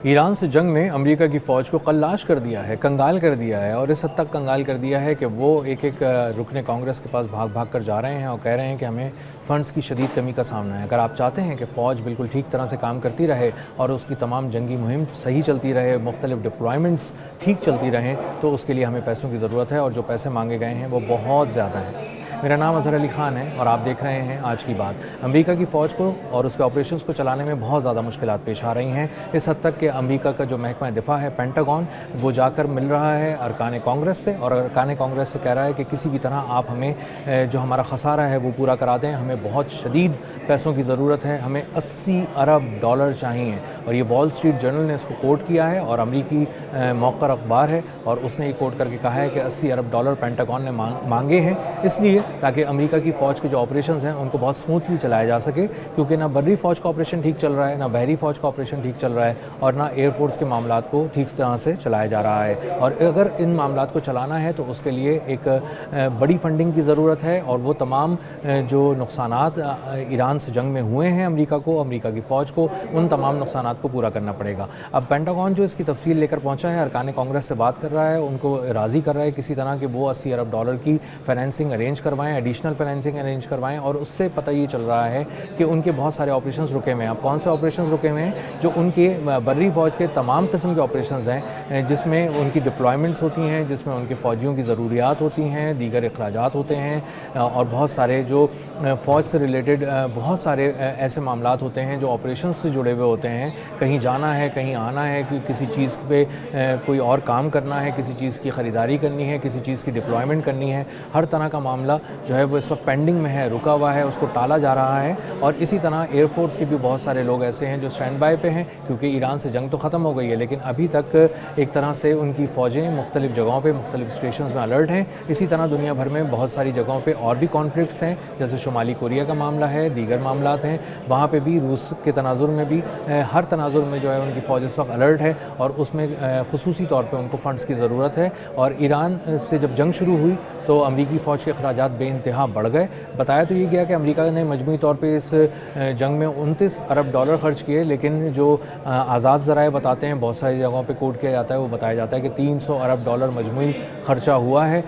ایران سے جنگ نے امریکہ کی فوج کو قلاش کر دیا ہے، کنگال کر دیا ہے، اور اس حد تک کنگال کر دیا ہے کہ وہ ایک ایک رکن کانگریس کے پاس بھاگ بھاگ کر جا رہے ہیں اور کہہ رہے ہیں کہ ہمیں فنڈز کی شدید کمی کا سامنا ہے۔ اگر آپ چاہتے ہیں کہ فوج بالکل ٹھیک طرح سے کام کرتی رہے اور اس کی تمام جنگی مہم صحیح چلتی رہے، مختلف ڈپلائمنٹس ٹھیک چلتی رہیں، تو اس کے لیے ہمیں پیسوں کی ضرورت ہے، اور جو پیسے مانگے گئے ہیں وہ بہت زیادہ ہیں۔ میرا نام اظہر علی خان ہے اور آپ دیکھ رہے ہیں آج کی بات۔ امریکہ کی فوج کو اور اس کے آپریشنز کو چلانے میں بہت زیادہ مشکلات پیش آ رہی ہیں، اس حد تک کہ امریکہ کا جو محکمہ دفاع ہے پینٹاگون، وہ جا کر مل رہا ہے ارکان کانگریس سے، اور ارکان کانگریس سے کہہ رہا ہے کہ کسی بھی طرح آپ ہمیں جو ہمارا خسارہ ہے وہ پورا کرا دیں، ہمیں بہت شدید پیسوں کی ضرورت ہے، ہمیں 80 ارب ڈالر چاہیے۔ اور یہ وال اسٹریٹ جرنل نے اس کو کوٹ کیا ہے، اور امریکی موقر اخبار ہے، اور اس نے یہ کوٹ کر کے کہا ہے کہ 80 ارب ڈالر پینٹاگون نے مانگے ہیں، اس لیے تاکہ امریکہ کی فوج کے جو آپریشنز ہیں ان کو بہت سموتھلی چلایا جا سکے، کیونکہ نہ بری فوج کا آپریشن ٹھیک چل رہا ہے، نہ بحری فوج کا آپریشن ٹھیک چل رہا ہے، اور نہ ایئر فورس کے معاملات کو ٹھیک طرح سے چلایا جا رہا ہے۔ اور اگر ان معاملات کو چلانا ہے تو اس کے لیے ایک بڑی فنڈنگ کی ضرورت ہے، اور وہ تمام جو نقصانات ایران سے جنگ میں ہوئے ہیں امریکہ کی فوج کو، ان تمام نقصانات کو پورا کرنا پڑے گا۔ اب پینٹاگون جو اس کی تفصیل لے کر پہنچا ہے، ارکان کانگریس سے بات کر رہا ہے، ان کو راضی کر رہا ہے کسی طرح کہ وہ 80 ارب ڈالر کی فائنینسنگ ارینج کروائیں، ایڈیشنل فائنینسنگ ارینج کروائیں، اور اس سے پتہ یہ چل رہا ہے کہ ان کے بہت سارے آپریشنز رکے ہوئے ہیں۔ اب کون سے آپریشنز رکے ہوئے ہیں؟ جو ان کے بری فوج کے تمام قسم کے آپریشنز ہیں، جس میں ان کی ڈپلائمنٹس ہوتی ہیں، جس میں ان کے فوجیوں کی ضروریات ہوتی ہیں، دیگر اخراجات ہوتے ہیں، اور بہت سارے جو فوج سے ریلیٹڈ بہت سارے ایسے معاملات ہوتے ہیں جو آپریشنز سے جڑے ہوئے ہوتے ہیں۔ کہیں جانا ہے، کہیں آنا ہے، کسی چیز پہ کوئی اور کام کرنا ہے، کسی چیز کی خریداری کرنی ہے، کسی چیز کی ڈپلائمنٹ کرنی ہے، ہر طرح کا معاملہ جو ہے وہ اس وقت پینڈنگ میں ہے، رکا ہوا ہے، اس کو ٹالا جا رہا ہے۔ اور اسی طرح ایئر فورس کے بھی بہت سارے لوگ ایسے ہیں جو سٹینڈ بائی پہ ہیں، کیونکہ ایران سے جنگ تو ختم ہو گئی ہے، لیکن ابھی تک ایک طرح سے ان کی فوجیں مختلف جگہوں پہ مختلف اسٹیشنز میں الرٹ ہیں۔ اسی طرح دنیا بھر میں بہت ساری جگہوں پہ اور بھی کانفلکٹس ہیں، جیسے شمالی کوریا کا معاملہ ہے، دیگر معاملات ہیں، وہاں پہ بھی روس کے تناظر میں بھی ہر تناظر میں جو ہے ان کی فوج اس وقت الرٹ ہے، اور اس میں خصوصی طور پہ ان کو فنڈز کی ضرورت ہے۔ اور ایران سے جب جنگ شروع ہوئی تو امریکی فوج کے اخراجات بے انتہا بڑھ گئے۔ بتایا تو یہ گیا کہ امریکہ نے مجموعی طور پہ اس جنگ میں 29 ارب ڈالر خرچ کیے، لیکن جو آزاد ذرائع بتاتے ہیں، بہت ساری جگہوں پہ کوٹ کیا جاتا ہے، وہ بتایا جاتا ہے کہ 300 ارب ڈالر مجموعی خرچہ ہوا ہے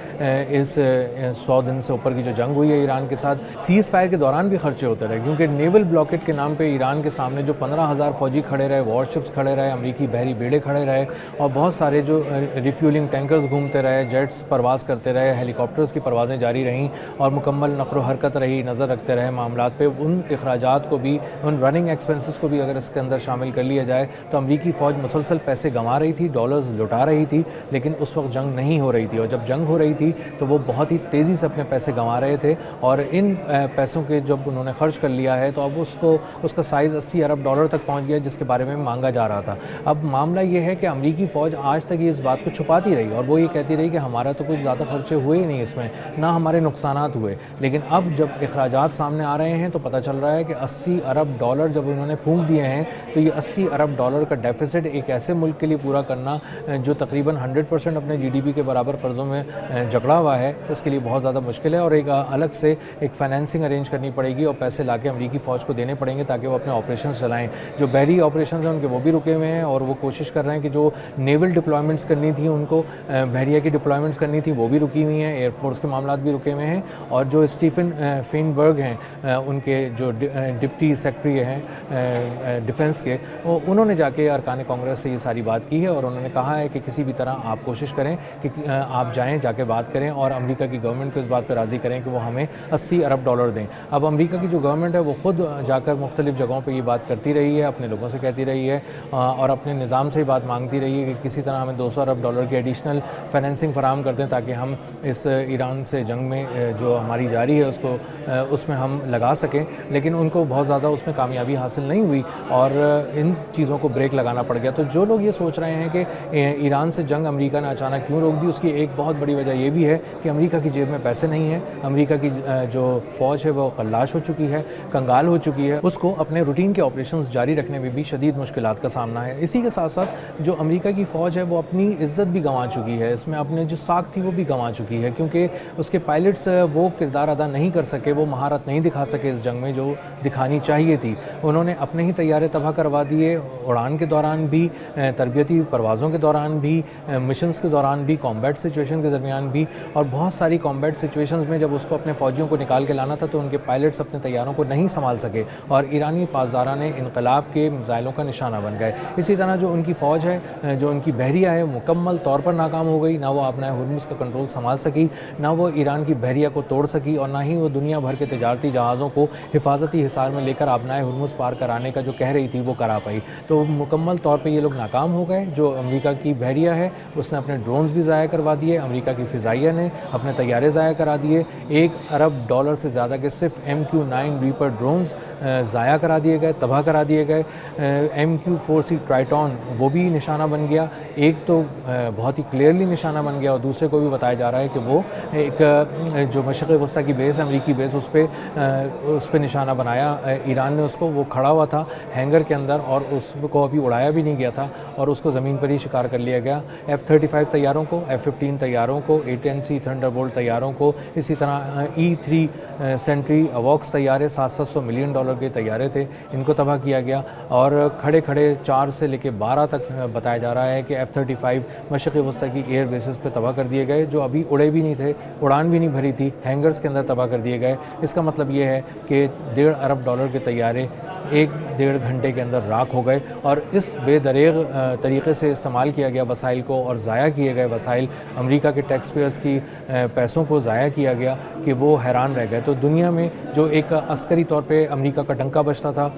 اس 100 دن سے اوپر کی جو جنگ ہوئی ہے ایران کے ساتھ۔ سیز فائر کے دوران بھی خرچے ہوتے رہے، کیونکہ نیول بلاکیٹ کے نام پہ ایران کے سامنے جو 15,000 فوجی کھڑے رہے، وار شپس کھڑے رہے، امریکی بحری بیڑے کھڑے رہے، اور بہت سارے جو ریفیولنگ ٹینکرز گھومتے رہے، جیٹس پرواز کرتے رہے، ہیلی کاپٹرز کی پروازیں جاری رہیں، اور مکمل نقل و حرکت رہی، نظر رکھتے رہے معاملات پہ۔ ان اخراجات کو بھی، ان رننگ ایکسپنسز کو بھی اگر اس کے اندر شامل کر لیا جائے تو امریکی فوج مسلسل پیسے گنوا رہی تھی، ڈالرز لٹا رہی تھی، لیکن اس وقت جنگ نہیں ہو رہی تھی، اور جب جنگ ہو رہی تھی تو وہ بہت ہی تیزی سے اپنے پیسے گنوا رہے تھے، اور ان پیسوں کے جب انہوں نے خرچ کر لیا ہے تو اب اس کا سائز 80 ارب ڈالر تک پہنچ گیا، جس کے بارے میں مانگا جا رہا تھا۔ اب معاملہ یہ ہے کہ امریکی فوج آج تک اس بات کو چھپاتی رہی، اور وہ یہ کہتی رہی کہ ہمارا تو کچھ زیادہ خرچے ہوئے ہی نہیں اس میں، نہ ہمارے نقصانات ہوئے۔ لیکن اب جب اخراجات سامنے آ رہے ہیں تو پتہ چل رہا ہے کہ 80 ارب ڈالر جب انہوں نے پھونک دیے ہیں، تو یہ 80 ارب ڈالر کا ڈیفیسٹ ایک ایسے ملک کے لیے پورا کرنا جو تقریباً 100% اپنے جی ڈی پی کے برابر قرضوں میں جکڑا ہوا ہے، اس کے لیے بہت زیادہ مشکل ہے، اور ایک الگ سے ایک فائنینسنگ ارینج کرنی پڑے گی، اور پیسے لا کے امریکی فوج کو دینے پڑیں گے تاکہ وہ اپنے آپریشنز چلائیں۔ جو بحری آپریشنز ہیں ان کے وہ بھی رکے ہوئے ہیں، اور وہ کوشش کر رہے ہیں کہ جو نیول ڈپلائمنٹس کرنی تھی، ان کو بحریہ کی ڈپلائمنٹس کرنی تھی، وہ بھی رکی ہوئی ہیں، ایئر فورس کے معاملات بھی رکے ہوئے ہیں۔ اور جو اسٹیفن فینبرگ ہیں، ان کے جو ڈپٹی سیکرٹری ہیں ڈیفنس کے، انہوں نے جا کے ارکان کانگریس سے یہ ساری بات کی ہے، اور انہوں نے کہا ہے کہ کسی بھی طرح آپ کوشش کریں کہ آپ جائیں، جا کے بات کریں، اور امریکہ کی گورنمنٹ کو اس بات پہ راضی کریں کہ وہ ہمیں 80 ارب ڈالر دیں۔ اب امریکہ کی جو گورنمنٹ ہے وہ خود جا کر مختلف جگہوں پہ یہ بات کرتی رہی ہے، اپنے لوگوں سے کہتی رہی ہے، اور اپنے نظام سے یہ بات مانگتی رہی ہے کہ کسی طرح ہمیں 200 ارب ڈالر کی ایڈیشنل فائنینسنگ فراہم کر دیں تاکہ ہم اس ایران سے جنگ میں جو ہماری جاری ہے اس میں ہم لگا سکیں، لیکن ان کو بہت زیادہ اس میں کامیابی حاصل نہیں ہوئی، اور ان چیزوں کو بریک لگانا پڑ گیا۔ تو جو لوگ یہ سوچ رہے ہیں کہ ایران سے جنگ امریکہ نے اچانک کیوں روک دی، اس کی ایک بہت بڑی وجہ یہ بھی ہے کہ امریکہ کی جیب میں پیسے نہیں ہیں، امریکہ کی جو فوج ہے وہ قلاش ہو چکی ہے، کنگال ہو چکی ہے، اس کو اپنے روٹین کے آپریشنز جاری رکھنے میں بھی شدید مشکلات کا سامنا ہے۔ اسی کے ساتھ ساتھ جو امریکہ کی فوج ہے وہ اپنی عزت بھی گنوا چکی ہے، اس میں اپنے جو ساکھ تھی وہ بھی گنوا چکی ہے، کیونکہ اس کے پائلٹس وہ کردار ادا نہیں کر سکے، وہ مہارت نہیں دکھا سکے اس جنگ میں جو دکھانی چاہیے تھی. انہوں نے اپنے ہی طیارے تباہ کروا دیے، اڑان کے دوران بھی، تربیتی پروازوں کے دوران بھی، مشنز کے دوران بھی، کامبیٹ سچویشن کے درمیان بھی، اور بہت ساری کامبیٹ سچویشنز میں جب اس کو اپنے فوجیوں کو نکال کے لانا تھا تو ان کے پائلٹس اپنے طیاروں کو نہیں سنبھال سکے اور ایرانی پاسداران انقلاب کے میزائلوں کا نشانہ بن گئے. اسی طرح جو ان کی فوج ہے، جو ان کی بحریہ ہے، مکمل طور پر ناکام ہو گئی. نہ وہ اپنا ہرمز کا کنٹرول سنبھال سکی، نہ وہ ایران کی بحریہ کو توڑ سکی، اور نہ ہی وہ دنیا بھر کے تجارتی جہازوں کو حفاظتی حصار میں لے کر آبنائے ہرمز پار کرانے کا جو کہہ رہی تھی وہ کرا پائی. تو مکمل طور پہ یہ لوگ ناکام ہو گئے. جو امریکہ کی بحریہ ہے اس نے اپنے ڈرونز بھی ضائع کروا دیے، امریکہ کی فضائیہ نے اپنے طیارے ضائع کرا دیے. $1 ارب سے زیادہ کے صرف MQ-9 ریپر ڈرونز ضائع کرا دیے گئے، تباہ کرا دیے گئے. MQ-4C ٹرائٹون وہ بھی نشانہ بن گیا. ایک تو بہت ہی کلیئرلی نشانہ بن گیا اور دوسرے کو بھی بتایا جا رہا ہے کہ وہ ایک جو مشرق وسطیٰ کی بیس ہے، امریکی بیس، اس پہ نشانہ بنایا ایران نے اس کو. وہ کھڑا ہوا تھا ہینگر کے اندر اور اس کو ابھی اڑایا بھی نہیں گیا تھا اور اس کو زمین پر ہی شکار کر لیا گیا. F-35 طیاروں کو، F-15 طیاروں کو، A-10C تھنڈر بولٹ طیاروں کو، اسی طرح E-3 سینٹری ووکس طیارے $700 ملین کے طیارے تھے، ان کو تباہ کیا گیا. اور کھڑے 4 سے لے کے 12 تک بتایا جا رہا ہے کہ F-35 مشرق وسطیٰ کی ایئر بیسز پہ تباہ کر دیے گئے، جو ابھی اڑے بھی نہیں تھے، اڑان بھی نہیں بھری تھی، ہینگرز کے اندر تباہ کر دیے گئے. اس کا مطلب یہ ہے کہ $1.5 ارب کے طیارے 1-1.5 گھنٹے کے اندر راکھ ہو گئے. اور اس بے دریغ طریقے سے استعمال کیا گیا وسائل کو اور ضائع کیے گئے وسائل، امریکہ کے ٹیکس پیئرز کی پیسوں کو ضائع کیا گیا کہ وہ حیران رہ گئے. تو دنیا میں جو ایک عسکری طور پہ امریکہ کا ڈنکا بجتا تھا،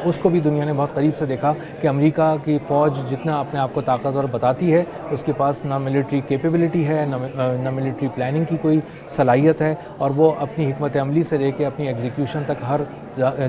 اس کو بھی دنیا نے بہت قریب سے دیکھا کہ امریکہ کی فوج جتنا اپنے آپ کو طاقتور بتاتی ہے، اس کے پاس نہ ملٹری کیپیبلٹی ہے، نہ ملٹری پلاننگ کی کوئی صلاحیت ہے، اور وہ اپنی حکمت عملی سے لے کے اپنی ایگزیکیوشن تک ہر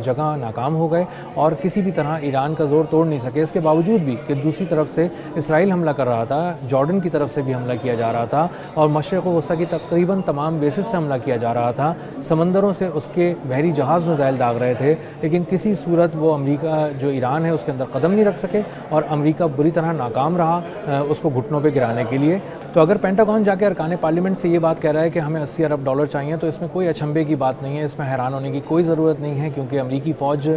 جگہ ناکام ہو گئے اور کسی بھی طرح ایران کا زور توڑ نہیں سکے. اس کے باوجود بھی کہ دوسری طرف سے اسرائیل حملہ کر رہا تھا، جارڈن کی طرف سے بھی حملہ کیا جا رہا تھا اور مشرق وسطیٰ کی تقریباً تمام بیسز سے حملہ کیا جا رہا تھا، سمندروں سے اس کے بحری جہاز میزائل داغ رہے تھے، لیکن کسی صورت وہ امریکہ جو ایران ہے اس کے اندر قدم نہیں رکھ سکے اور امریکہ بری طرح ناکام رہا اس کو گھٹنوں پہ گرانے کے لیے. تو اگر پینٹاگون جا کے ارکان پارلیمنٹ سے یہ بات کہہ رہا ہے کہ ہمیں $80 ارب چاہیے، تو اس میں کوئی اچنبھے کی بات نہیں ہے، اس میں حیران ہونے کی کوئی ضرورت نہیں ہے، کیونکہ امریکی فوج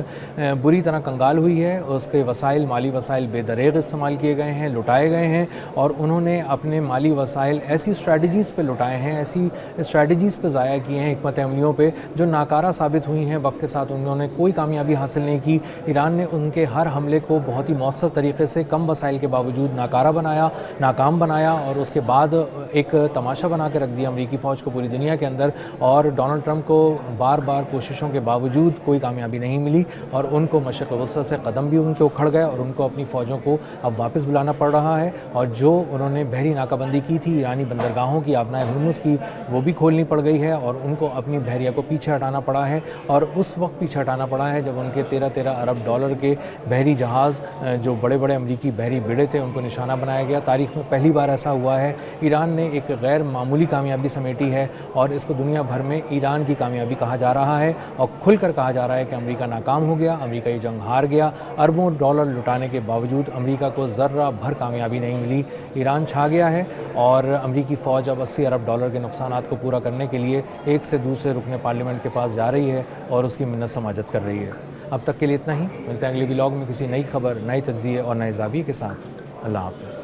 بری طرح کنگال ہوئی ہے. اس کے وسائل، مالی وسائل بے دریغ استعمال کیے گئے ہیں، لٹائے گئے ہیں، اور انہوں نے اپنے مالی وسائل ایسی اسٹریٹجیز پہ لٹائے ہیں، ایسی اسٹریٹجیز پہ ضائع کیے ہیں، حکمت عملیوں پہ جو ناکارہ ثابت ہوئی ہیں. وقت کے ساتھ انہوں نے کوئی کامیابی حاصل نہیں کی. ایران نے ان کے ہر حملے کو بہت ہی مؤثر طریقے سے کم وسائل کے باوجود ناکارہ بنایا، ناکام بنایا، اور اس کے بعد ایک تماشا بنا کے رکھ دیا امریکی فوج کو پوری دنیا کے اندر. اور ڈونلڈ ٹرمپ کو بار بار کوششوں کے باوجود کوئی کامیابی نہیں ملی اور ان کو مشرق وسطیٰ سے قدم بھی ان کے اکھڑ گئے اور ان کو اپنی فوجوں کو اب واپس بلانا پڑ رہا ہے. اور جو انہوں نے بحری ناکہ بندی کی تھی ایرانی بندرگاہوں کی، آبنائے ہرمز کی، وہ بھی کھولنی پڑ گئی ہے اور ان کو اپنی بحریہ کو پیچھے ہٹانا پڑا ہے. اور اس وقت پیچھے ہٹانا پڑا ہے جب ان کے $13 ارب کے بحری جہاز، جو بڑے بڑے امریکی بحری بیڑے تھے، ان کو نشانہ بنایا گیا. تاریخ میں پہلی بار ایسا ہوا ہے. ایران نے ایک غیر معمولی کامیابی سمیٹی ہے اور اس کو دنیا بھر میں ایران کی کامیابی کہا جا رہا ہے اور کھل کر کہا جا رہا ہے کہ امریکہ ناکام ہو گیا، امریکہ یہ جنگ ہار گیا. اربوں ڈالر لٹانے کے باوجود امریکہ کو ذرہ بھر کامیابی نہیں ملی. ایران چھا گیا ہے اور امریکی فوج اب $80 ارب کے نقصانات کو پورا کرنے کے لیے ایک سے دوسرے رکن پارلیمنٹ کے پاس جا رہی ہے اور اس کی منت سماجت کر رہی ہے. اب تک کے لیے اتنا ہی. ملتے ہیں اگلے ولاگ میں کسی نئی خبر، نئے تجزیے اور نئے زاویے کے ساتھ. اللہ حافظ.